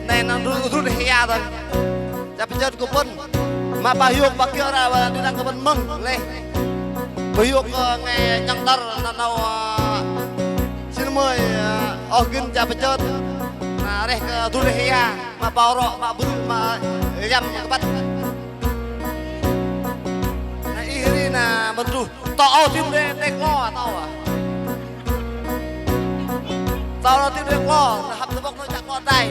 này nó rút hea rồi chả phải chơi của bên mà bà hiệp bà kia là đi đang của bên mừng lên bà hiệp ngày nhang dar là nào xin mời organ chả phải chơi nah deh rút hea mà bao rọ mà bự mà yam các bạn này ini na mình rút tao tim đây lo tao à tao nó tim đây lo hấp tao bóc nó chặt con tay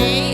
nhỉ.